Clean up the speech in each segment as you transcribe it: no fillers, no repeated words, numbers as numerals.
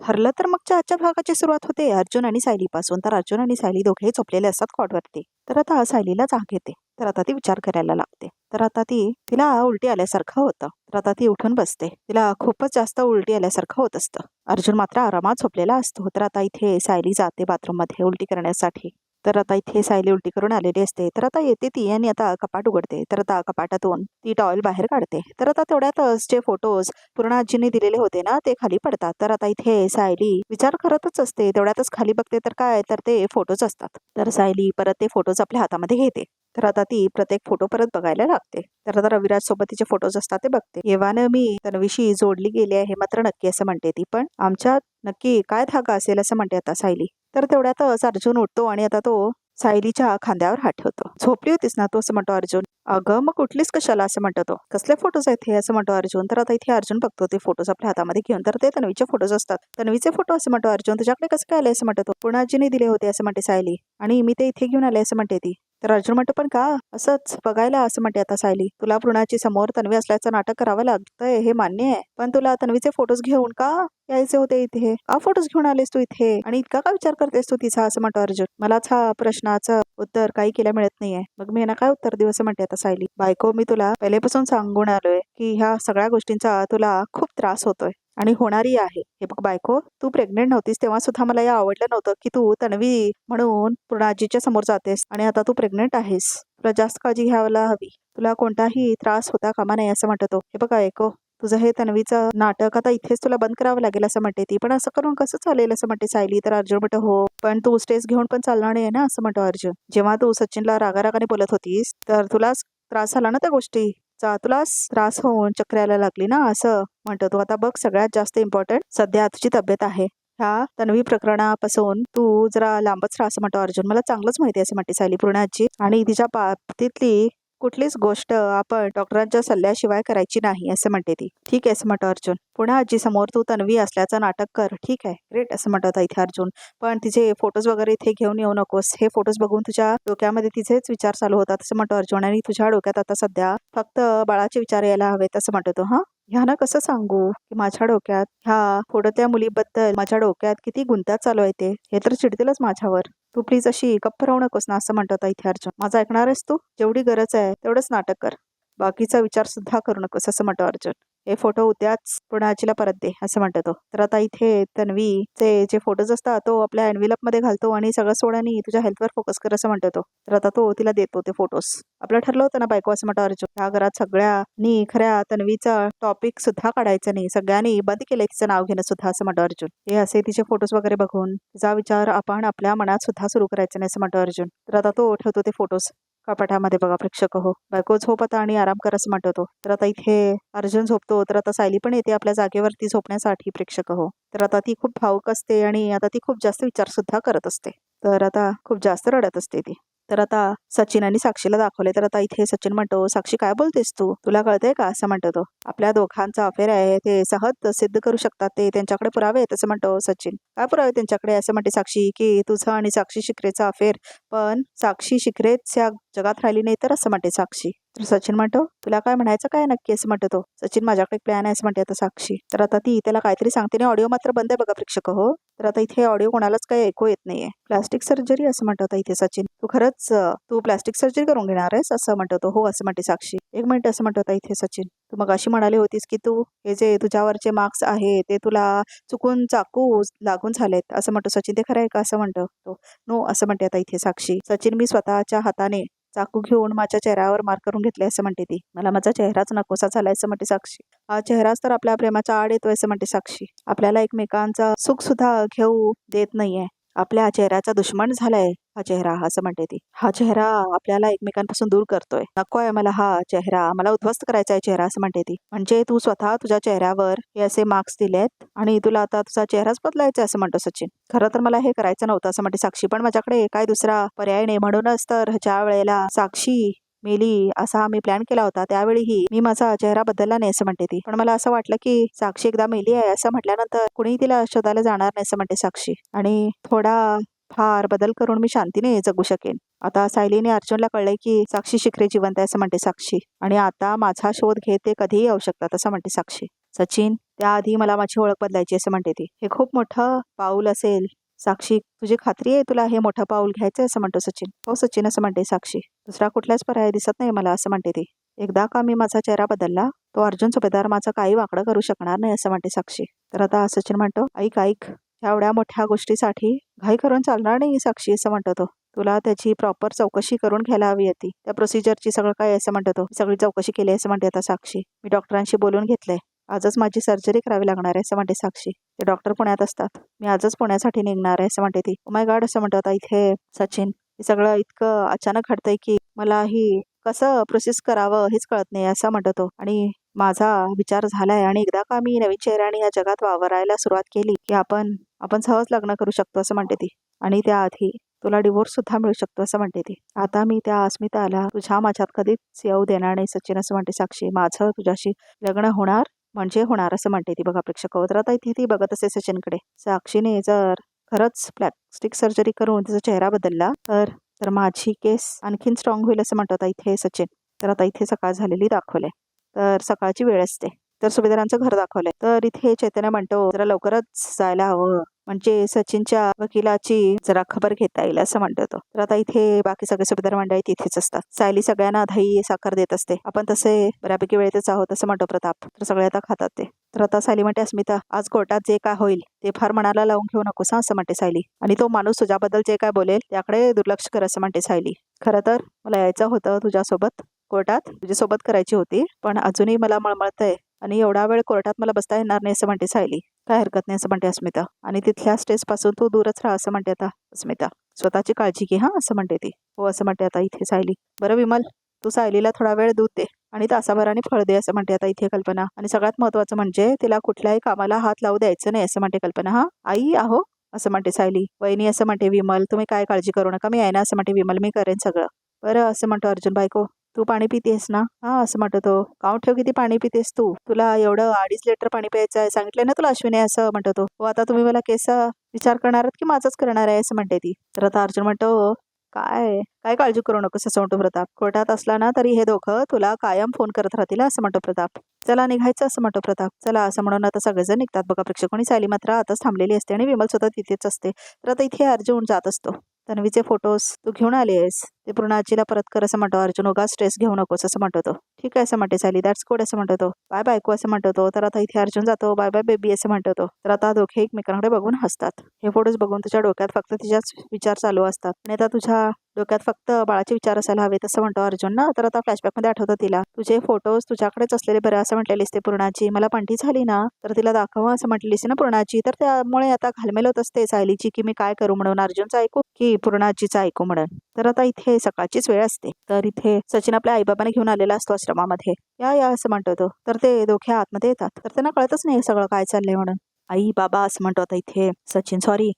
ठरलं तर मग आजच्या भागाची सुरुवात होते अर्जुन आणि सायलीपासून. तर अर्जुन आणि सायली दोघेही झोपलेले असतात कॉटवरती. तर आता सायलीला जाग येते. तर आता ती विचार करायला लागते. तर आता तिला उलटी आल्यासारखं होतं. तर आता ती उठून बसते. तिला खूपच जास्त उलटी आल्यासारखं होत असतं. अर्जुन मात्र आरामात झोपलेला असतो. तर आता इथे सायली जाते बाथरूम मध्ये उलटी करण्यासाठी. तर आता इथे सायली उलटी करून आलेली असते. तर आता येते ती आणि आता कपाट उघडते. तर आता कपाटातून ती टॉवेल बाहेर काढते. तर आता तेवढ्यातच जे फोटोज पूर्ण आजीने दिलेले होते ना ते खाली पडतात. तर आता इथे सायली विचार करतच असते. तेवढ्यातच खाली बघते तर काय तर ते फोटोज असतात. तर सायली परत ते फोटोज आपल्या हातामध्ये घेते. तर आता ती प्रत्येक फोटो परत बघायला लागते. तर आता रविराज सोबत तिचे फोटोज असतात ते बघते. येवानं मी तन्वीशी जोडली गेली आहे मात्र नक्की असं म्हणते ती. पण आमच्यात नक्की काय धागा असेल असं म्हणते आता सायली. तर तेवढ्यातच अर्जुन उठतो आणि आता तो सायलीच्या खांद्यावर हात ठेवतो. झोपली होतीस ना तू असं म्हणतो अर्जुन. अगं मग कुठलीच कशाला असं म्हणतो तो. कसले फोटोज आहेत हे असं म्हणतो अर्जुन. तर आता इथे अर्जुन बघतो ते फोटोज आपल्या हातामध्ये घेऊन. तर ते तन्वीचे फोटोज असतात. तन्वीचे फोटो असं म्हणतो अर्जुन. तुझ्याकडे कसं काय आले असं म्हणतो तो. पूर्ण आजीने दिले होते असं म्हणते सायली. आणि मी ते इथे घेऊन आले असं म्हणते ती. तर अर्जुन म्हणतो पण का असंच बघायला असं म्हणते आता सायली. तुला पूर्णाची समोर तन्वी असल्याचं नाटक करावं लागतंय हे मान्य आहे. पण तुला तन्वीचे फोटोज घेऊन का यायचे होते इथे. का फोटोज घेऊन आलेस तू इथे आणि इतका का विचार करतेस तू तिचा असं म्हणतो अर्जुन. मलाच हा प्रश्नाचं उत्तर काही केल्या मिळत नाहीये. मग मी यांना काय उत्तर देऊ असं म्हणते आता सायली. बायको मी तुला पहिलेपासून सांगून आलोय की ह्या सगळ्या गोष्टींचा तुला खूप त्रास होतोय आणि होणारी आहे. हे बघ बायको तू प्रेग्नेंट नव्हतीस तेव्हा सुद्धा मला या आवडलं नव्हतं की तू तन्वी म्हणून पूर्ण आजीच्या समोर जातेस आणि आता तू प्रेग्नेंट आहेस. तुला जास्त काळजी घ्यायला हवी. तुला कोणताही त्रास होता कामा नाही असं म्हणतो. हे बघा बायको तुझं हे तन्वीचं नाटक आता इथेच तुला बंद करावं लागेल असं म्हणते ती. पण असं करून कसं चालेल असं म्हणते सायली. तर अर्जुन म्हणतो हो पण तू स्ट्रेस घेऊन पण चालणार नाही ना असं म्हणतो अर्जुन. जेव्हा तू सचिनला रागारागाने बोलत होतीस तर तुलाच त्रास झाला ना त्या गोष्टीचा. तुलाच त्रास होऊन चक्र यायला लागली ना असं म्हणतो तो. आता बघ सगळ्यात जास्त इम्पॉर्टंट सध्या तुझी तब्येत आहे. ह्या तन्वी प्रकरणापासून तू जरा लांबच राहा असं म्हणतो अर्जुन. मला चांगलंच माहिती आहे असं म्हणते सायली. पूर्ण आजी आणि तिच्या बाबतीतली कुठलीच गोष्ट आपण डॉक्टरांच्या सल्ल्याशिवाय करायची नाही असं म्हणते ती. ठीक आहे असं म्हणतो अर्जुन. पुन्हा आजी समोर तू तन्वी असल्याचं नाटक कर. ठीक आहे ग्रेट असं म्हणतात इथे अर्जुन. पण तिचे फोटोज वगैरे इथे घेऊन येऊ नकोस. हे फोटोज बघून तुझ्या डोक्यामध्ये तिचेच विचार चालू होतात असं म्हणतो अर्जुन. आणि तुझ्या डोक्यात आता सध्या फक्त बाळाचे विचार यायला हवेत असं म्हणतो तो. हा ह्यानं कसं सांगू की माझ्या डोक्यात ह्या फोडत्या मुलीबद्दल माझ्या डोक्यात किती गुंत्यात चालू आहे ते. हे तर चिडतीलच माझ्यावर. तू प्लीज अशी गप्प राहू नकोस ना असं म्हणतात इथे अर्जुन. माझं ऐकणार आहेस तू. जेवढी गरज आहे तेवढंच नाटक कर. बाकीचा विचार सुद्धा करू नकोस असं म्हणतो अर्जुन. हे फोटो उद्याच पूर्ण आजीला परत दे असं म्हणतो तो. तर आता इथे तन्वीचे जे फोटोज असतात तो आपल्या एनव्हिलप मध्ये घालतो आणि सगळं सोडानी तुझ्या हेल्थवर फोकस कर असं म्हणतो तो. तर आता तो तिला देतो ते फोटोज. आपलं ठरलं होतं ना बायको असं म्हणतो अर्जुन. ह्या घरात सगळ्यांनी खऱ्या तन्वीचा टॉपिक सुद्धा काढायचं नाही. सगळ्यांनी बंद केलंय तिचं नाव घेणं सुद्धा असं म्हणतो अर्जुन. हे असे तिचे फोटोज वगैरे बघून तिचा विचार आपण आपल्या मनात सुद्धा सुरू करायचं नाही असं म्हणतो अर्जुन. तर आता तो ठेवतो ते फोटोज कपाटामध्ये. बघा प्रेक्षक हो बायको झोप आता आणि आराम कर असं म्हणतो तो. तर आता इथे अर्जुन झोपतो. तर आता सायली पण येते आपल्या जागेवरती झोपण्यासाठी प्रेक्षक हो. तर आता ती खूप भावुक असते आणि आता ती खूप जास्त विचार सुद्धा करत असते. तर आता खूप जास्त रडत असते ती. तर आता सचिन आणि साक्षीला दाखवले. तर आता इथे सचिन म्हणतो साक्षी काय बोलतेस तू. तुला कळतंय का असं म्हणतो तो. आपल्या दोघांचा अफेअर आहे ते सहज सिद्ध करू शकतात ते. त्यांच्याकडे पुरावे आहेत असं म्हणतो सचिन. काय पुरावे त्यांच्याकडे असं म्हणते साक्षी की तुझं आणि साक्षी शिकरेचा अफेअर. पण साक्षी शिकरेच या जगात राहिली नाही तर असं म्हणते साक्षी. तर सचिन म्हणतो तुला काय म्हणायचं काय नक्की असं म्हणतो तो. सचिन माझ्याकडे प्लॅन आहे असं म्हणते आता साक्षी. तर आता ती त्याला काहीतरी सांगते आणि ऑडिओ मात्र बंद आहे बघा प्रेक्षक हो. तर आता इथे ऑडिओ कोणालाच काही ऐकू येत नाहीये. प्लास्टिक सर्जरी असं म्हणतो आता इथे सचिन. तू खरंच तू प्लास्टिक सर्जरी करून घेणार आहेस असं म्हणतो तो. हो असं म्हणते साक्षी. एक मिनिट असं म्हणतो आता इथे सचिन. तू मग अशी म्हणाली होतीस की तू हे जे तुझ्यावरचे मार्क्स आहे ते तुला चुकून चाकू लागून झालेत असं म्हणतो सचिन. ते खरं आहे का असं म्हणतो तो. नो असं म्हणते आता इथे साक्षी. सचिन मी स्वतःच्या हाताने चाकू घेऊन माझ्या चेहऱ्यावर मार करून घेतले असं म्हणते ती. मला माझा चेहराच नकोसा झालाय असं म्हणते साक्षी. हा चेहराच तर आपल्या प्रेमाचा आड येतोय असं म्हणते साक्षी. आपल्याला एकमेकांचा सुख सुद्धा घेऊ देत नाहीये. आपल्या चेहऱ्याचा दुश्मन झालाय हा चेहरा असं म्हणते ती. हा चेहरा आपल्याला एकमेकांपासून दूर करतोय. नकोय मला हा चेहरा. मला उद्ध्वस्त करायचा आहे चेहरा असं म्हणते ती. म्हणजे तू स्वतः तुझ्या चेहऱ्यावर हे असे मार्क्स दिलेत आणि तुला आता तुझा चेहराच बदलायचा असं म्हणतो सचिन. खरं तर मला हे करायचं नव्हतं असं म्हणते साक्षी. पण माझ्याकडे काय दुसरा पर्याय नाही. म्हणूनच तर ज्या वेळेला साक्षी मेली असा मी प्लॅन केला होता त्यावेळीही मी माझा चेहरा बदलला नाही असं म्हणते ती. पण मला असं वाटलं की साक्षी एकदा मेली आहे असं म्हटल्यानंतर कुणी तिला शोधायला जाणार नाही असं म्हणते साक्षी. आणि थोडा फार बदल करून मी शांतीने जगू शकेन. आता सायलीने अर्जुनला कळलंय की साक्षी शिकरे जिवंत आहे असं म्हणते साक्षी. आणि आता माझा शोध घेत ते कधीही येऊ शकतात असं म्हणते साक्षी. सचिन, त्याआधी मला माझी ओळख बदलायची असं म्हणते ती. हे खूप मोठं पाऊल असेल साक्षी, तुझी खात्री आहे तुला हे मोठं पाऊल घ्यायचं असं म्हणतो सचिन. हो सचिन असं म्हणते साक्षी. दुसरा कुठलाच पर्याय दिसत नाही मला असं म्हणते ती. एकदा का मी माझा चेहरा बदलला तो अर्जुन सुभेदार माझं काही वाकडं करू शकणार नाही असं म्हणते साक्षी. तर आता सचिन म्हणतो, ऐक ऐक, एवढ्या मोठ्या गोष्टीसाठी घाई करून चालणार नाही साक्षी असं म्हणतो तो. तुला त्याची प्रॉपर चौकशी करून घ्यायला हवी होती. त्या प्रोसिजरची सगळं काय असं म्हणतो तो. सगळी चौकशी केली असं म्हणते आता साक्षी. मी डॉक्टरांशी बोलून घेतलंय. आजच माझी सर्जरी करावी लागणार आहे असं म्हणते साक्षी. ते डॉक्टर पुण्यात असतात. मी आजच पुण्यासाठी निघणार आहे असं म्हणते ती. ओ माय गॉड असं म्हणतो आता इथे सचिन. हे सगळं इतकं अचानक घडतंय की मलाही कसं प्रोसेस करावं हेच कळत नाही असं म्हणतो तो. आणि माझा विचार झालाय आणि एकदा का मी नवीन चेहऱ्याने या जगात वावरायला सुरुवात केली की आपण सहज लग्न करू शकतो असं म्हणते ती. आणि त्याआधी तुला डिवोर्स सुद्धा मिळू शकतो असं म्हणते ती. आता मी त्या अस्मिताला तुझ्या माझ्यात कधीच येऊ देणार नाही सचिन असं म्हणते साक्षी. माझं तुझ्याशी लग्न होणार म्हणजे होणार असं म्हणते ती. बघा प्रेक्षक, तर आता इथे ती बघत असे सचिनकडे. साक्षीने जर खरंच प्लॅस्टिक सर्जरी करून तिचा चेहरा बदलला तर माझी केस आणखीन स्ट्रॉंग होईल असं म्हणतात इथे सचिन. तर आता इथे सकाळ झालेली दाखवले. तर सकाळची वेळ असते. तर सुभेदारांचं घर दाखवलंय. तर इथे चैतन्य म्हणतो जरा लवकरच जायला हवं, म्हणजे सचिनच्या वकिलाची जरा खबर घेता येईल असं म्हणतो तो. तर आता इथे बाकी सगळे सुभेदार मंडळी तिथेच असतात. सायली सगळ्यांना दही साखर देत असते. आपण तसे बऱ्यापैकी वेळेतच आहोत असं म्हणतो प्रताप. तर सगळे आता खातात ते. तर आता सायली म्हणते, अस्मिता आज कोर्टात जे काय होईल ते फार मनाला लावून घेऊ नकोस असं म्हणते सायली. आणि तो माणूस तुझ्याबद्दल जे काय बोलेल त्याकडे दुर्लक्ष कर असं म्हणते सायली. खरं तर मला यायचं होतं तुझ्यासोबत कोर्टात, तुझ्यासोबत करायची होती, पण अजूनही मला मळमळतंय आणि एवढा वेळ कोर्टात मला बसता येणार नाही असं म्हणते सायली. काय हरकत नाही असं म्हणते अस्मिता. आणि तिथल्या स्टेज पासून तू दूरच राहा असं म्हणते आता अस्मिता. स्वतःची काळजी घे हा असं म्हणते ती. हो असं म्हणते आता इथे सायली. बरं विमल, तू सायलीला थोडा वेळ दूध दे आणि तासाभराने फळ दे असं म्हणते आता इथे कल्पना. आणि सगळ्यात महत्वाचं म्हणजे तिला कुठल्याही कामाला हात लावू द्यायचं नाही असं म्हणते कल्पना. हा आई आहो असं म्हणते सायली. वहिनी असं म्हणते विमल, तुम्ही काय काळजी करू नका, मी आहे ना असं म्हणते विमल, मी करेन सगळं. बरं असं म्हणतो अर्जुन, बायको तू पाणी पितेस ना? हा असं म्हणतो तो. काउंट ठेव किती पाणी पितेस तू, तुला एवढं 2.5 लिटर पाणी प्यायचं आहे सांगितलंय ना तुला अश्विनी असं म्हणतो तो. हो आता तुम्ही मला केस विचार करणार आहात की माझंच करणार आहे असं म्हणते ती. तर आता अर्जुन म्हणतो, काय काय काळजी करू नकोस असं म्हणतो प्रताप. कोर्टात असला ना तरी हे दोघं तुला कायम फोन करत राहतील असं म्हणतो प्रताप. चला निघायचं असं म्हणतो प्रताप. चला असं म्हणून आता सगळेजण निघतात. बघा प्रेक्षक, आणि सायली मात्र आताच थांबलेली असते आणि विमल सुद्धा तिथेच असते. तर आता इथे अर्जुन जात असतो. तन्वीचे फोटोज तू घेऊन आली आहेस, ते पूर्ण आजीला परत कर असं म्हणतो अर्जुन. उगा स्ट्रेस घेऊ नकोस असं म्हणतो तो. ठीक आहे असं म्हणते सायली. दॅट्स गुड असं म्हणतो तो. बाय बायको असं म्हणतो तो. तर आता इथे अर्जुन जातो. बाय बाय बेबी असं म्हणतो तो. तर आता दोघे एकमेकांकडे बघून हसतात. हे फोटोज बघून तुझ्या डोक्यात फक्त तिच्याच विचार चालू असतात आणि आता तुझ्या डोक्यात फक्त बाळाचे विचार असायला हवेत असं म्हणतो अर्जुन ना. तर आता फ्लॅशबॅकमध्ये आठवतं तिला, तुझे फोटोज तुझ्याकडेच असलेले बरं असं म्हटलेलीस ते पूर्णाची. मला पंटी झाली ना तर तिला दाखव असं म्हटलीस ना पूर्णाची. तर त्यामुळे आता घालमेल होत असते सायलीची की मी काय करू म्हणून, अर्जुनचं ऐकू की पूर्णाचीच ऐकू म्हणून. तर आता इथे सकाळचीच वेळ असते. तर इथे सचिन आपल्या आईबाबाने घेऊन आलेला असतो आश्रमामध्ये. या या असं म्हणतो तो. तर ते दोघे आतमध्ये येतात. तर त्यांना कळतच नाही सगळं काय चाललंय म्हणून. आई बाबा असं म्हणतो आता इथे सचिन. सॉरी,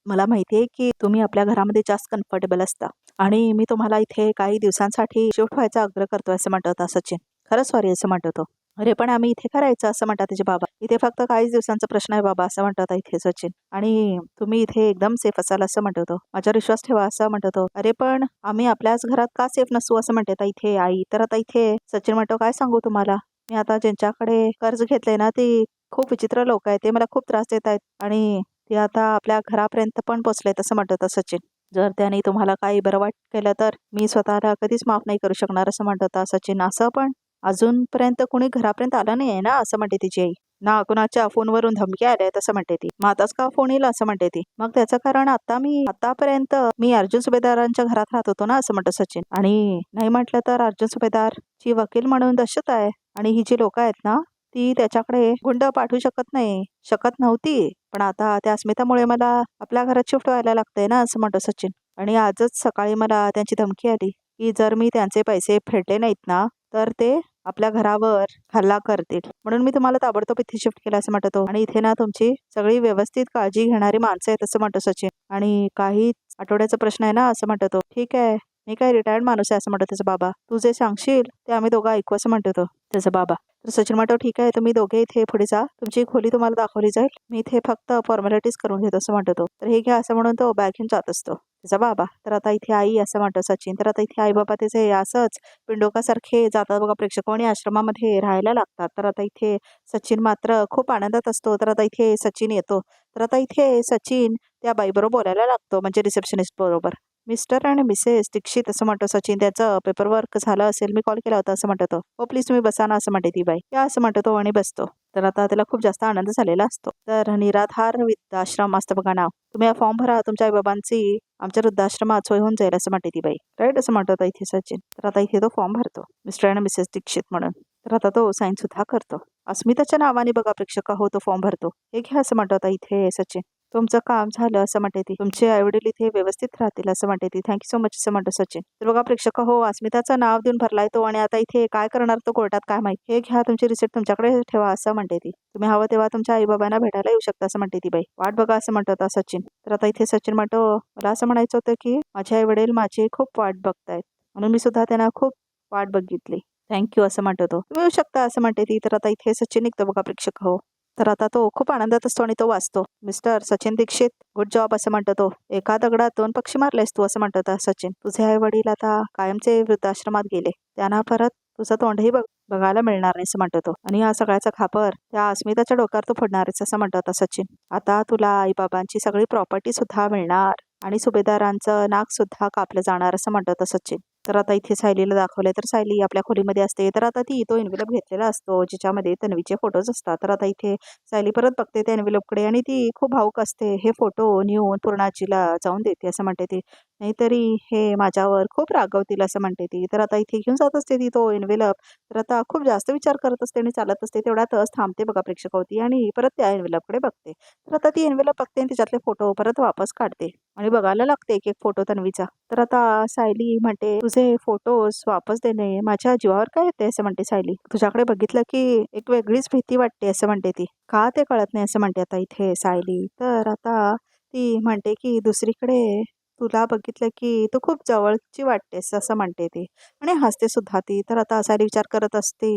मला माहिती आहे की तुम्ही आपल्या घरामध्ये जास्त कम्फर्टेबल असता आणि मी तुम्हाला इथे काही दिवसांसाठी शिफ्ट व्हायचा आग्रह करतोय असं म्हणतो होता सचिन. खरंच सॉरी असं म्हणतो तो. अरे पण आम्ही इथे करायचं असं म्हणतात त्याचे बाबा. इथे फक्त काहीच दिवसांचा प्रश्न आहे बाबा असं म्हणतात इथे सचिन. आणि तुम्ही इथे एकदम सेफ असाल असं म्हणतो तो. माझ्यावर विश्वास ठेवा असं म्हणतो तो. अरे पण आम्ही आपल्याच घरात का सेफ नसू असं म्हणते इथे आई. तर आता इथे सचिन म्हणतो, काय सांगू तुम्हाला, मी आता ज्यांच्याकडे कर्ज घेतलंय ना ती खूप विचित्र लोक आहेत, ते मला खूप त्रास देत आहेत आणि ते आता आपल्या घरापर्यंत पण पोचलेत असं म्हणतो सचिन. जर त्याने तुम्हाला काही बरं वाईट केलं तर मी स्वतःला कधीच माफ नाही करू शकणार असं म्हणत होता सचिन. असं पण अजूनपर्यंत कोणी घरापर्यंत आलं नाही आहे ना असं म्हणते तिची आई. ना कुणाच्या फोनवरून धमकी आल्या आहेत असं म्हणते ती. मग आताच का फोन येईल असं म्हणते ती. मग त्याचं कारण आतापर्यंत मी अर्जुन सुभेदारांच्या घरात राहत होतो ना असं म्हणतो सचिन. आणि नाही म्हटलं तर अर्जुन सुभेदारची वकील म्हणून दहशत आहे आणि ही जी लोक आहेत ना ती त्याच्याकडे गुंड पाठवू शकत नव्हती. पण आता त्या अस्मितामुळे मला आपल्या घरात शिफ्ट व्हायला लागतंय ना असं म्हणतो सचिन. आणि आजच सकाळी मला त्यांची धमकी आली की जर मी त्यांचे पैसे फेडले नाहीत ना तर ते आपल्या घरावर हल्ला करतील, म्हणून मी तुम्हाला ताबडतोब इथे शिफ्ट केलं असं म्हणतो. आणि इथे ना तुमची सगळी व्यवस्थित काळजी घेणारी माणसं आहेत असं म्हणतो सचिन. आणि काही आठवड्याचा प्रश्न आहे ना असं म्हणतो तो. ठीक आहे, मी काय रिटायर्ड माणूस आहे असं म्हणतो त्याचा बाबा. तू जे सांगशील ते आम्ही दोघं ऐकू असं म्हणतो तो. त्याचा बाबा. तर सचिन म्हणतो ठीक आहे तुम्ही दोघे इथे पुढे जा, तुमची खोली तुम्हाला दाखवली जाईल, मी इथे फक्त फॉर्मॅलिटीज करून घेतो असं म्हणतो तो. तर हे घ्या असं म्हणून तो बॅग घेऊन जात असतो त्याचा बाबा. तर आता इथे आई असं म्हणतो सचिन. तर आता इथे आई बाबा त्याचे असंच पिंडोकासारखे जातात बघा प्रेक्षक आणि आश्रमामध्ये राहायला लागतात. तर आता इथे सचिन मात्र खूप आनंदात असतो. तर आता इथे सचिन येतो. तर आता इथे सचिन त्या बाईबरोबर बोलायला लागतो म्हणजे रिसेप्शनिस्ट बरोबर. मिस्टर आणि मिसेस दीक्षित असं म्हणतो सचिन. त्याचं पेपरवर्क झालं असेल, मी कॉल केला होता असं म्हणतो तो. हो प्लीज तुम्ही बसा ना असं म्हणते ती बाई. या असं म्हणतो तो आणि बसतो. तर आता त्याला खूप जास्त आनंद झालेला असतो. तर निराधार वृद्धाश्रम असतं बघा नाव. तुम्ही हा फॉर्म भरा, तुमच्या आईबाबांची आमच्या वृद्धाश्रमात सोय होऊन जाईल असं म्हणते ती बाई. राईट असं म्हणतो इथे सचिन. तर आता इथे तो फॉर्म भरतो मिस्टर आणि मिसेस दीक्षित म्हणून. तर आता तो साईन सुद्धा करतो. अस्मिताच्या नावाने बघा प्रेक्षक हो तो फॉर्म भरतो. हे घ्या असं म्हणतो आता इथे सचिन. तुमचं काम झालं असं म्हणते ती. तुमचे आईवडील इथे व्यवस्थित राहतील असं म्हणते ती. थँक्यू सो मच असं म्हणतो सचिन. तर बघा प्रेक्षक हो अस्मिताचं नाव देऊन भरलाय तो आणि आता इथे काय करणार तो कोर्टात काय माहिती. हे घ्या तुमची रिसिप्ट तुमच्याकडे ठेवा असं म्हणते ती. तुम्ही हवं तेव्हा तुमच्या आई बाबांना भेटायला येऊ शकता असं म्हणते ती बाई. वाट बघा असं म्हणतो आता सचिन. तर आता इथे सचिन म्हणतो मला असं म्हणायचं होतं की माझे आई वडील माझी खूप वाट बघतायत म्हणून मी सुद्धा त्यांना खूप वाट बघितली. थँक्यू असं म्हणतो तो. तुम्ही येऊ शकता असं म्हणते ती. तर आता इथे सचिन निघतो बघा प्रेक्षक हो. तर आता तो खूप आनंदात असतो आणि तो वाचतो. Mister Sachin Dikshit good job असं म्हणतो तो. एका दगडात 2 पक्षी मारलेस तू असं म्हणतो सचिन. तुझे आई वडील आता कायमचे वृद्धाश्रमात गेले, त्यांना परत तुझं तोंडही बघायला मिळणार नाही असं म्हणतो तो. आणि या सगळ्याचा खापर त्या अस्मिताच्या डोक्यावर तू फोडणारच असं म्हणतो आता सचिन. आता तुला आई बाबांची सगळी प्रॉपर्टी सुद्धा मिळणार आणि सुभेदारांचं नाक सुद्धा कापलं जाणार असं म्हणतो सचिन. तर आता इथे सायलीला दाखवलंय. तर सायली आपल्या खोलीमध्ये असते. तर आता ती तो एन्व्हलप घेतलेला असतो ज्याच्यामध्ये तन्वीचे फोटोज असतात. तर आता इथे सायली परत बघते त्या एन्व्हलपकडे आणि ती खूप भावूक असते. हे फोटो नेऊन पूर्णाजीला जाऊन देते असं म्हणते ती. नाहीतरी हे माझ्यावर खूप रागवतील असं म्हणते ती. तर आता इथे घेऊन जात असते ती तो एन्व्हलप. तर आता खूप जास्त विचार करत असते आणि चालत असते. तेवढ्यातच थांबते बघा प्रेक्षक होती आणि परत त्या एन्व्हलपकडे बघते. तर आता ती एन्व्हलप बघते आणि त्याच्यातले फोटो परत वापस काढते आणि बघायला लागते एक एक फोटो तन्वीचा. तर आता सायली म्हणते तुझे फोटोज वापस देणे माझ्या जीवावर काय येते असं म्हणते सायली. तुझ्याकडे बघितलं की एक वेगळीच भीती वाटते असं म्हणते ती. का ते कळत नाही असं म्हणते आता इथे सायली. तर आता ती म्हणते की दुसरीकडे तुला बघितलं की तू खूप जवळची वाटतेस असं म्हणते ती आणि हसते सुद्धा ती. तर आता सायली विचार करत असते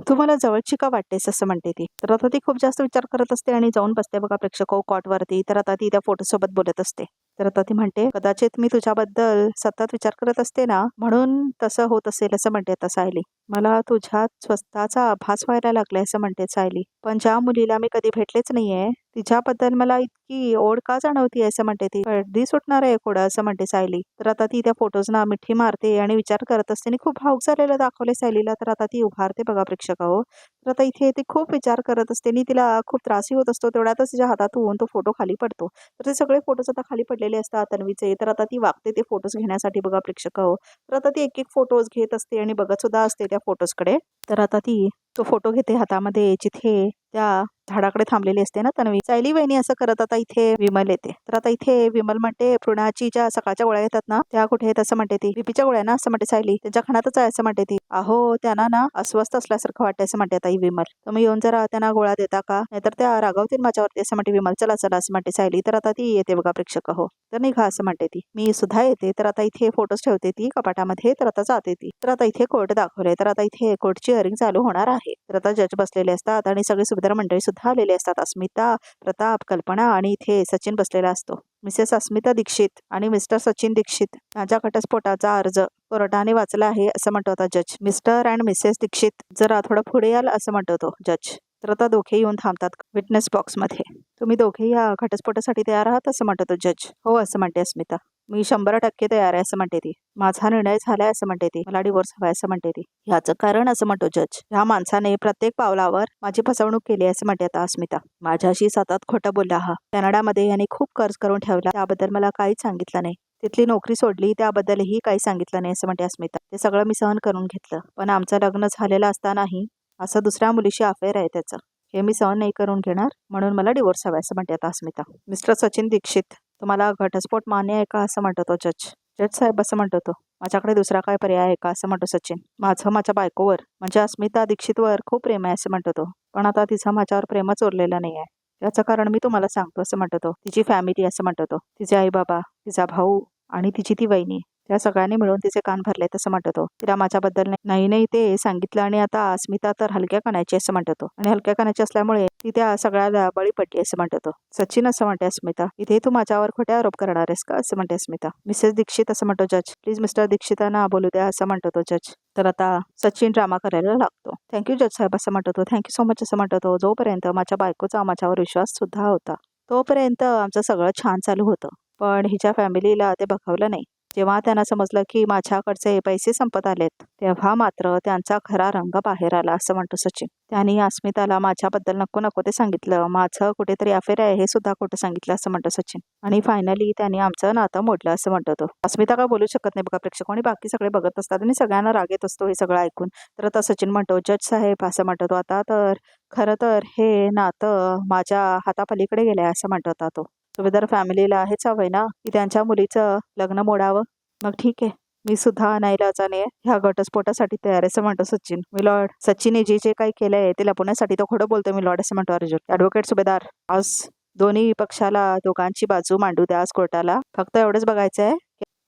तू मला जवळची का वाटतेस असं म्हणते ती. तर आता ती खूप जास्त विचार करत असते आणि जाऊन बसते बघा प्रेक्षक कॉटवरती. तर आता ती त्या फोटो सोबत बोलत असते. तर आता ती म्हणते कदाचित मी तुझ्याबद्दल सतत विचार करत असते ना म्हणून तसं होत असेल असं म्हणते आता सायली. मला तुझ्यात स्वतःचा आभास व्हायला लागलाय असं म्हणते सायली. पण ज्या मुलीला मी कधी भेटलेच नाहीये तिच्याबद्दल मला इतकी ओढ का जाणवती असं म्हणते ती. कधी सुटणार आहे कोडं असं म्हणते सायली. तर आता ती त्या फोटोजना मिठी मारते आणि विचार करत असते आणि खूप भाऊक झालेलं दाखवले सायलीला. तर आता ती उभारते बघा प्रेक्षक हो. तर आता इथे ती खूप विचार करत असते आणि तिला खूप त्रासही होत असतो. तेवढ्यातच तिच्या हातातून तो फोटो खाली पडतो. तर ते सगळे फोटोज आता खाली पडलेले असतात तन्वीचे. तर आता ती वागते ते फोटोज घेण्यासाठी बघा प्रेक्षक हो. तर आता ती एक एक फोटोज घेत असते आणि बघत सुद्धा असते त्या फोटोजकडे. तर आता ती तो फोटो घेते हातामध्ये जिथे त्या झाडाकडे थांबलेली असते ना तन्वी. सायली वहिनी असं करत आता इथे विमल येते. तर आता इथे विमल म्हणते पृणाची ज्या सकाळच्या गोळ्या येतात ना त्या कुठे आहेत असं म्हणते ती. बीपीच्या गोळ्या ना असं म्हणते सायली. त्यांच्या खाण्यातच आहे असं म्हणते ती. अहो त्यांना ना अस्वस्थ असल्यासारखं वाटतं असं म्हणते आता ही विमल. तुम्ही येऊन जरा त्यांना गोळ्या देता का नाहीतर त्या रागावतील माझ्यावरती असं म्हणते विमल. चला चला असं म्हणते सायली. तर आता ती येते बघा प्रेक्षक हो. तर निघा असं म्हणते ती. मी सुद्धा येते. तर आता इथे फोटोज ठेवते ती कपाटामध्ये. तर आता जाते ती. तर आता इथे कोर्ट दाखवले. तर आता इथे कोर्टची हिअरिंग चालू होणार आहे. तर आता जज बसलेले असतात आणि सगळे सुभेदार मंडळी सुद्धा आलेले असतात. अस्मिता, प्रताप, कल्पना आणि इथे सचिन बसलेला असतो. मिसेस अस्मिता दीक्षित आणि मिस्टर सचिन दीक्षित यांच्या घटस्फोटाचा अर्ज कोर्टाने वाचला आहे असं म्हणतो आता जज. मिस्टर अँड मिसेस दीक्षित जरा थोडं पुढे याल असं म्हणतो तो जज. तर आता दोघे येऊन थांबतात विटनेस बॉक्समध्ये. तुम्ही दोघे या घटस्फोटासाठी तयार आहात असं म्हणतो तो जज. हो असं म्हणते अस्मिता. मी 100% तयार आहे असं म्हणते ती. माझा निर्णय झालाय असं म्हणते ती. मला डिवोर्स हवाय असं म्हणते ती. ह्याचं कारण असं म्हणतो जज ह्या माणसाने प्रत्येक पावलावर माझी फसवणूक केली असं म्हणते आता अस्मिता. माझ्याशी सतत खोटं बोलला हा. कॅनडामध्ये याने खूप कर्ज करून ठेवला त्याबद्दल मला काहीच सांगितलं नाही. तिथली नोकरी सोडली त्याबद्दलही काही सांगितलं नाही असं म्हणते अस्मिता. ते सगळं मी सहन करून घेतलं पण आमचं लग्न झालेलं असतानाही असं दुसऱ्या मुलीशी अफेअर आहे त्याचं. हे मी सहन नाही करून घेणार म्हणून मला डिवोर्स हवाय असं म्हणते आता अस्मिता. मिस्टर सचिन दीक्षित तुम्हाला घटस्फोट मान्य आहे का असं म्हणतो तो जज. जज साहेब असं म्हणतो तो माझ्याकडे दुसरा काय पर्याय आहे का असं म्हणतो सचिन. माझं माझ्या बायकोवर म्हणजे अस्मिता दीक्षितवर खूप प्रेम आहे असं म्हणतो तो. पण आता तिचं माझ्यावर प्रेमच उरलेलं नाही आहे. याचं कारण मी तुम्हाला सांगतो असं म्हणतो तो. तिची फॅमिली असं म्हणतो तो. तिचे आई बाबा, तिचा भाऊ आणि तिची ती वहिनी त्या सगळ्यांनी मिळून तिचे कान भरले असं म्हणतो तो. तिला माझ्याबद्दल नाही ते सांगितलं आणि आता अस्मिता तर हलक्या कानाची असं म्हणतो तो. आणि हलक्या कानाची असल्यामुळे ती त्या सगळ्याला बळी पडली असं म्हणतो तो. सचिन असं म्हणते अस्मिता, इथे तू माझ्यावर खोटे आरोप करणार आहेस का असं म्हणते अस्मिता. मिसेस दीक्षित असं म्हणतो जज. प्लीज मिस्टर दीक्षितांना बोलू द्या असं म्हणतो तो जज. तर आता सचिन ड्रामा करायला लागतो. थँक्यू जज साहेब असं म्हणतो तो. थँक्यू सो मच असं म्हणतो तो. जोपर्यंत माझ्या बायकोचा माझ्यावर विश्वास सुद्धा होता तोपर्यंत आमचं सगळं छान चालू होतं. पण हिच्या फॅमिलीला ते बघवलं नाही. जेव्हा त्यांना समजलं की माझ्याकडचे पैसे संपत आलेत तेव्हा मात्र त्यांचा खरा रंग बाहेर आला असं म्हणतो सचिन. त्यांनी अस्मिताला माझ्याबद्दल नको ते सांगितलं. माझं कुठेतरी अफेअर आहे हे सुद्धा खोटं सांगितलं असं म्हणतो सचिन. आणि फायनली त्यांनी आमचं नातं मोडलं असं म्हणतो तो. अस्मिता काय बोलू शकत नाही बघा प्रेक्षक, आणि बाकी सगळे बघत असतात आणि सगळ्यांना राग येत असतो हे सगळं ऐकून. तर आता सचिन म्हणतो, जज साहेब असं म्हणतो तो, आता तर खरं तर हे नातं माझ्या हातापलीकडे गेलंय असं म्हणतो आता तो. सुभेदार फॅमिलीला हेच हवंय ना की त्यांच्या मुलीचं लग्न मोडावं. मग ठीक आहे, मी सुद्धा नाईलाजाने ह्या घटस्फोटासाठी तयार आहे असं म्हणतो सचिन. मिलॉर्ड, सचिनने जे काही केलंय ते लपवण्यासाठी तो खोटं बोलतो मिलॉर्ड असं म्हणतो अर्जुन. ॲडव्होकेट सुभेदार, आज दोन्ही पक्षाला दोघांची बाजू मांडू द्या आज कोर्टाला. फक्त एवढंच बघायचं आहे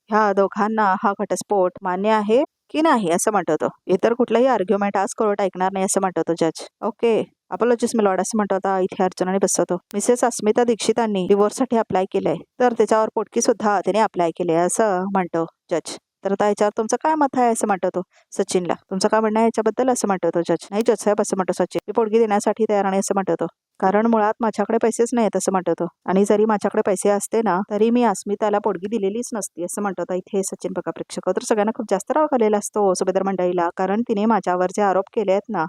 ह्या दोघांना हा घटस्फोट मान्य आहे की नाही असं म्हणतो तो. इतर कुठलाही आर्ग्युमेंट आज कोर्ट ऐकणार नाही असं म्हणतो तो जज. ओके, अपोलॉजीस मिलॉर्ड असं म्हणतो आता इथे अर्जुनाने बसतो. मिसेस अस्मिता दीक्षितांनी डिवोर्ससाठी अप्लाय केलंय तर त्याच्यावर पोटकी सुद्धा त्याने अप्लाय केले असं म्हणतो जज. तर आता याच्यावर तुमचं काय मत आहे असं म्हणतो तो सचिनला. तुमचं काय म्हणणं आहे याच्याबद्दल असं म्हणतो तो जज. नाही जज साहेब असं म्हणतो सचिन, मी पोटगी देण्यासाठी तयार नाही असं म्हणतो तो. कारण मुळात माझ्याकडे पैसेच नाहीत असं म्हणतो तो. आणि जरी माझ्याकडे पैसे असते ना तरी मी अस्मिताला पोटगी दिलेलीच नसती असं म्हणतो आता इथे सचिन. बघा प्रेक्षक, तर सगळ्यांना खूप जास्त राग आलेला असतो सुभेदार मंडळीला, कारण तिने माझ्यावर जे आरोप केले आहेत ना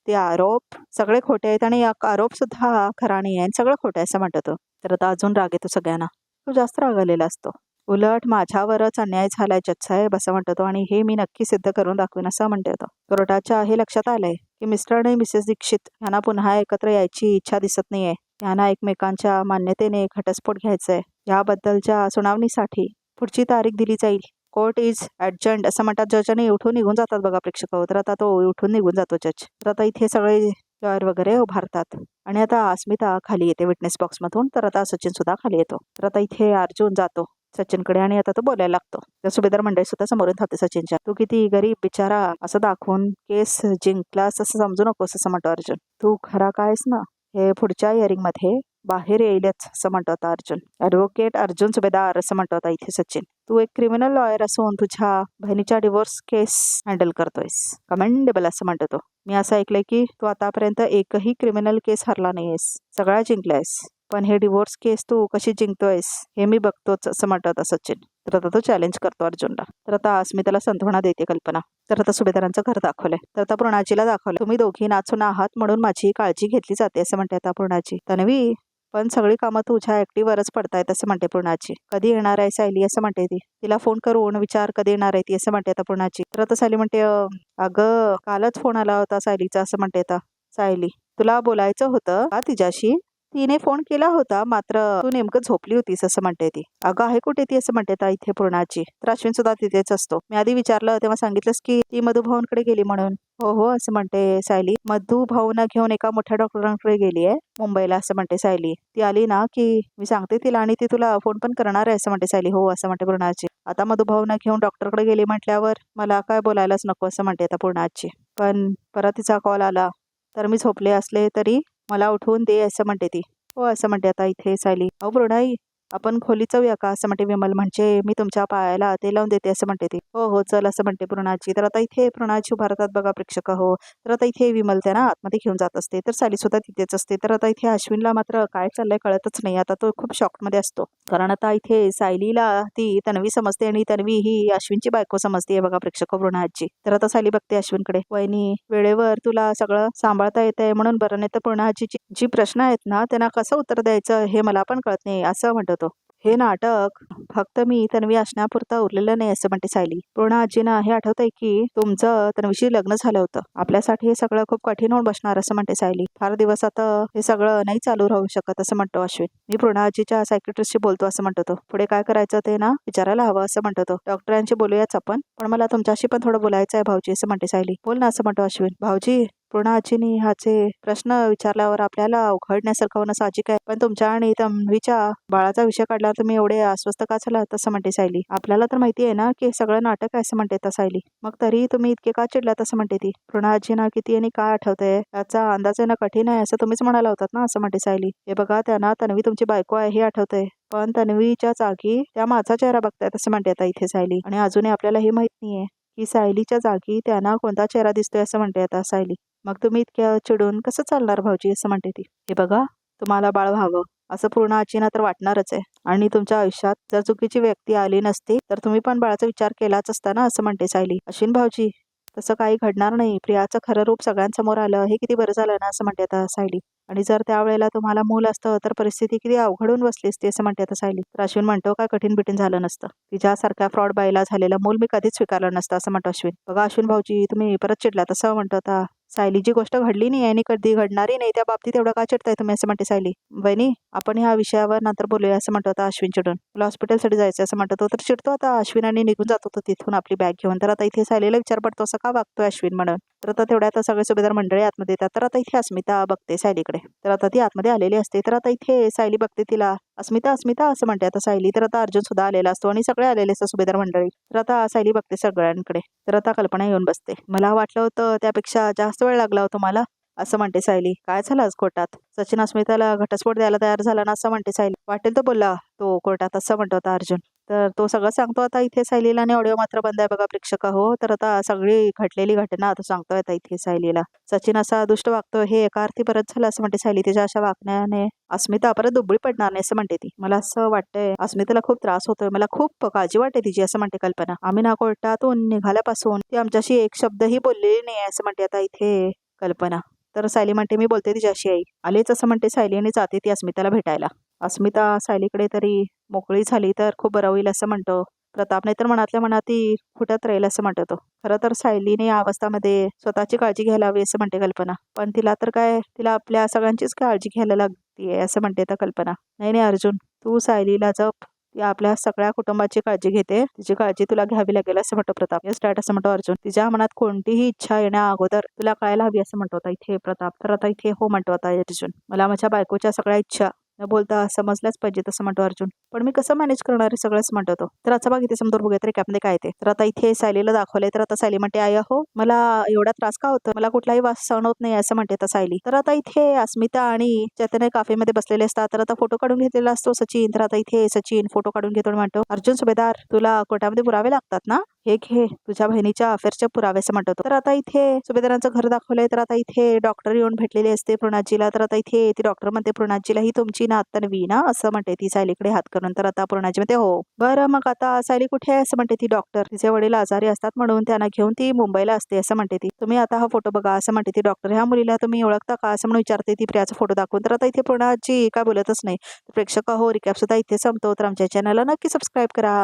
ते आरोप सगळे खोटे आहेत आणि आरोप सुद्धा खरा नाही आहे, सगळं खोटं आहे असं म्हणतो तो. तर आता अजून राग येतो सगळ्यांना, खूप जास्त राग आलेला असतो. उलट माझ्यावरच अन्याय झालाय जज साहेब असं म्हणतो तो, आणि हे मी नक्की सिद्ध करून दाखवेन असं म्हणतो तो. कोर्टाच्या हे लक्षात आलंय की मिस्टर आणि मिसेस दीक्षित यांना पुन्हा एकत्र यायची इच्छा दिसत नाहीये. यांना एकमेकांच्या मान्यतेने घटस्फोट घ्यायचाय. याबद्दलच्या सुनावणीसाठी पुढची तारीख दिली जाईल. कोर्ट इज ॲडजंड असं म्हणतात जज आणि उठून निघून जातात बघा प्रेक्षक. तर आता तो उठून निघून जातो जज. तर आता इथे सगळे लॉयर वगैरे उभारतात आणि आता अस्मिता खाली येते विटनेस बॉक्समधून. तर आता सचिन सुद्धा खाली येतो. तर आता इथे अर्जुन जातो सचिनकडे आणि आता तो बोलायला लागतो. तर सुभेदार मंडळी सुद्धा समोरून थांबते सचिनच्या. तू किती गरीब बिचारा असं दाखवून केस जिंकलास असं समजू नकोस असं म्हणतो अर्जुन. तू खरा कायस ना हे पुढच्या हिअरिंग मध्ये बाहेर येईलच असं म्हणतो आता अर्जुन. ॲडव्होकेट अर्जुन सुभेदार असं म्हणतो आता इथे सचिन. तू एक क्रिमिनल लॉयर असून तुझ्या बहिणीच्या डिवोर्स केस हँडल करतोयस, कमेंडेबल असं म्हणतो तो. मी असं ऐकलंय की तू आतापर्यंत एकही क्रिमिनल केस हरला नाहीयेस, सगळ्या जिंकलायस. पण हे डिवोर्स केस तू कशी जिंकतोयस हे मी बघतोच असं म्हणतो आता सचिन. तर आता तो चॅलेंज करतो अर्जुनला. तर आता अस्मिताला सांत्वना देते कल्पना. तर आता सुभेदारांचं घर दाखवलंय. तर आता पूर्णाजीला दाखवलं. तुम्ही दोघी नाचून आहात म्हणून माझी काळजी घेतली जाते असं म्हणते आता पूर्णाजी. तन्वी, पण सगळी कामं तुझ्या एकटीवरच पडतायत असं म्हणते पूर्णाची. कधी येणार आहे सायली असं म्हणते ती. तिला फोन करून विचार कधी येणार आहे ती असं म्हणते आता पूर्णाची. तर आता सायली म्हणते अगं कालच फोन आला होता सायलीचा असं म्हणते आता सायली. तुला बोलायचं होतं का तिच्याशी? तिने फोन केला होता मात्र तू नेमकं झोपली होतीस असं म्हणते ती. अगं आहे कुठे ती असं म्हणते आता इथे पूर्णाची. तर अश्विन सुद्धा तिथेच असतो. मी आधी विचारलं तेव्हा सांगितलंस की ती मधुभाऊंकडे गेली म्हणून. हो असं म्हणते सायली. मधुभाऊंना घेऊन एका मोठ्या डॉक्टरांकडे गेली आहे मुंबईला असं म्हणते सायली. ती आली ना की मी सांगते तिला आणि ती तुला फोन पण करणार आहे असं म्हणते सायली. हो असं म्हणते पूर्णाची. आता मधुभाऊंना घेऊन डॉक्टरकडे गेली म्हटल्यावर मला काय बोलायलाच नको असं म्हणते आता पूर्णाची. पण परत तिचा कॉल आला तर मी झोपले असले तरी मला उठवून दे असं म्हणते ती. हो असं म्हणते आता इथे सायली. अहो पूर्णाई, आपण खोलीत जाऊया का असं म्हणते विमल. म्हणजे मी तुमच्या पायाला ते लावून देते असं म्हणते ती. हो चल असं म्हणते पूर्णाची. तर आता इथे पूर्णाची उभारतात बघा प्रेक्षक. हो तर आता इथे विमल त्यांना आतमध्ये घेऊन जात असते. तर सायली सुद्धा तिथेच असते. तर आता इथे अश्विनला मात्र काय चाललंय कळतच नाही. आता तो खूप शॉकमध्ये असतो. कारण आता इथे सायलीला ती तन्वी समजते आणि तन्वी ही अश्विनची बायको समजते बघा प्रेक्षक पूर्णाची. तर आता सायली बघते अश्विनकडे. वहिनी, वेळेवर तुला सगळं सांभाळता येतंय म्हणून बरं, नाही तर पूर्णाची जी प्रश्न आहेत ना त्यांना कसं उत्तर द्यायचं हे मला पण कळत नाही असं म्हणतो तो. हे नाटक फक्त मी तन्वी असण्यापुरता उरलेलं नाही असं म्हणते सायली. पूर्ण आजीना हे आठवतंय की तुमचं तन्वीशी लग्न झालं होतं. आपल्यासाठी हे सगळं खूप कठीण होऊन बसणार असं म्हणते सायली. फार दिवस आता हे सगळं नाही चालू राहू शकत असं म्हणतो अश्विन. मी पूर्ण आजीच्या सायकिट्रिस्टशी बोलतो असं म्हणतो तो. पुढे काय करायचं ते ना विचारायला हवं असं म्हणतो तो. डॉक्टरांशी बोलूयाच आपण, पण मला तुमच्याशी पण थोडं बोलायचं आहे भाऊजी असं म्हणते सायली. बोल ना असं म्हणतो अश्विन. भाऊजी, पूर्ण आजीने ह्याचे प्रश्न विचारल्यावर आपल्याला उघडण्यासारखं होणं साहजिक आहे, पण तुमच्या आणि तन्वीच्या बाळाचा विषय काढला तुम्ही एवढे अस्वस्थ का झाला तसं म्हणते सायली. आपल्याला तर माहिती आहे ना की सगळं नाटक आहे असं म्हणते सायली. मग तरी तुम्ही इतके का चिडला तसं म्हणते ती. पूर्ण आजीना किती आणि काय आठवतंय याचा अंदाज येणं कठीण आहे असं तुम्हीच म्हणाला होतात ना असं म्हणते सायली. हे बघा त्यांना तन्वी तुमची बायको आहे हे आठवतंय, पण तन्वीच्या जागी त्या माझा चेहरा बघतायत असं म्हणते आता इथे सायली. आणि अजूनही आपल्याला हे माहित नाहीये की सायलीच्या जागी त्यांना कोणता चेहरा दिसतोय असं म्हणते आता सायली. मग तुम्ही इतक्या चिडून कसं चालणार भाऊजी असं म्हणते ती. हे बघा तुम्हाला बाळ व्हावं असं पूर्ण आजीना तर वाटणारच आहे, आणि तुमच्या आयुष्यात जर चुकीची व्यक्ती आली नसती तर तुम्ही पण बाळाचा विचार केलाच असता ना असं म्हणते सायली. अश्विन भाऊजी तसं काही घडणार नाही, प्रियाचं खरं रूप सगळ्यांसमोर आलं हे किती बरं झालं ना असं म्हणते आता सायली. आणि जर त्यावेळेला तुम्हाला मूल असतं तर परिस्थिती किती अवघडून बसली असती असं म्हणते आता सायली. तर अश्विन म्हणतो काय कठीण बिठीण झालं नसतं, तिच्यासारख्या फ्रॉड बाईला झालेलं मूल मी कधीच स्वीकारलं नसतं असं म्हणतो अश्विन. बघा अश्विन भाऊजी तुम्ही परत चिडला तसं म्हणतो आता सायली. जी गोष्ट घडली नाही आणि कधी घडणारी नाही त्या बाबतीत एवढं का चिडताय तुम्ही असं म्हणते सायली. वहिनी आपण ह्या विषयावर नंतर बोलूया असं म्हणतो आता अश्विन चिडून. तुला हॉस्पिटलसाठी जायचं असं म्हणतो तो तर चिडतो आता अश्विनाने निघून जातो तो तिथून आपली बॅग घेऊन. तर आता इथे सायलीला विचार पडतो असं का वागतोय अश्विन म्हणून. तर आता तेवढ्या सगळे सुभेदार मंडळी आतमध्ये येतात. तर आता इथे अस्मिता बघते सायलीकडे. तर आता ती आतमध्ये आलेली असते. तर आता इथे सायली बघते तिला. अस्मिता अस्मिता असं म्हणते आता सायली. तर आता अर्जुन सुद्धा आलेला असतो आणि सगळे आलेले असतात सुभेदार मंडळी. तर आता सायली बघते सगळ्यांकडे. तर आता कल्पना येऊन बसते. मला वाटलं होतं त्यापेक्षा जास्त वेळ लागला होता मला असं म्हणते सायली. काय झालं आज कोर्टात? सचिन अस्मिताला घटस्फोट द्यायला तयार झाला ना असं म्हणते सायली. वाटेल तो बोलला तो कोर्टात असं म्हणतो होता अर्जुन. तर तो सगळं सांगतो आता इथे सायलीला, आणि ऑडिओ मात्र बंद आहे बघा प्रेक्षक हो. तर आता सगळी घडलेली घटना तो सांगतोय आता इथे सायलीला. सचिन असा दुष्ट वागतोय हे एका अर्थी परत झालं असं म्हणते सायली. तिच्या अशा वागण्याने अस्मिता परत दुबळी पडणार नाही असं म्हणते ती. मला असं वाटतंय अस्मिताला खूप त्रास होतोय, मला खूप काळजी वाटते तिची असं म्हणते कल्पना. आम्ही ना कोर्टातून निघाल्यापासून ती आमच्याशी एक शब्दही बोललेली नाही असं म्हणते आता इथे कल्पना. तर सायली म्हणते मी बोलते तिच्याशी आई. आलेच असं म्हणते सायली आणि जाते ती अस्मिताला भेटायला. अस्मिता सायलीकडे तरी मोकळी झाली तर खूप बरं होईल असं म्हणतो प्रताप. नाही तर मनातल्या मनात ती फुटत राहील असं म्हणतो तो. खरं तर सायलीने या अवस्थामध्ये स्वतःची काळजी घ्यायला हवी असं म्हणते कल्पना. पण तिला तर काय, तिला आपल्या सगळ्यांचीच काळजी घ्यायला लागतीये असं म्हणते तर कल्पना. नाही नाही अर्जुन तू सायलीला जप, ती आपल्या सगळ्या कुटुंबाची काळजी घेते, तिची काळजी तुला घ्यावी लागेल असं म्हणतो प्रताप. येस डॅड असं म्हणतो अर्जुन. तिच्या मनात कोणतीही इच्छा येण्या अगोदर तुला कळायला हवी असं म्हणतो आता इथे प्रताप. तर आता इथे हो म्हणतो आता अर्जुन. मला माझ्या बायकोच्या सगळ्या इच्छा न बोलता समजल्याच पाहिजे तसं म्हणतो अर्जुन. पण मी कसं मॅनेज करणार आहे सगळंच म्हणतो तो. तर आता बघ इथे समोर बघूया तरी कॅपमध्ये काय ते. तर आता इथे सायलीला दाखवलंय. तर आता सायली म्हणते आई हो मला एवढा त्रास का होतो, मला कुठलाही वास सहन होत नाही असं म्हणते आता सायली. तर आता इथे अस्मिता आणि चैतन्य काफेमध्ये बसलेले असतात. तर आता फोटो काढून घेतलेला असतो सचिन. तर आता इथे सचिन फोटो काढून घेतो आणि म्हणतो अर्जुन सुभेदार तुला कोर्टामध्ये पुरावे लागतात ना, हे घे तुझ्या बहिणीच्या अफेअरचे पुरावे असं म्हणतो. तर आता इथे सुभेदारांचं घर दाखवलंय. तर आता इथे डॉक्टर येऊन भेटलेली असते पूर्णाजीला. तर आता इथे ती डॉक्टर म्हणते पूर्णाजीला ही तुमची नात तन्वी ना असं म्हणते ती सायलीकडे हात करून. तर आता पूर्णाजी म्हणते हो. बरं मग आता सायली कुठे आहे असं म्हणते ती डॉक्टर. तिचे वडील आजारी असतात म्हणून त्यांना घेऊन ती मुंबईला असते असं म्हणते ती. तुम्ही आता हा फोटो बघा असं म्हणते ती डॉक्टर. ह्या मुलीला तुम्ही ओळखता का असं म्हणून विचारते ती प्रियाचा फोटो दाखवून. तर आता इथे पूर्णाजी काय बोलतच नाही. प्रेक्षक हो रिकॅप सुद्धा इथे संपतो. तर आमच्या चॅनलला नक्की सबस्क्राईब करा.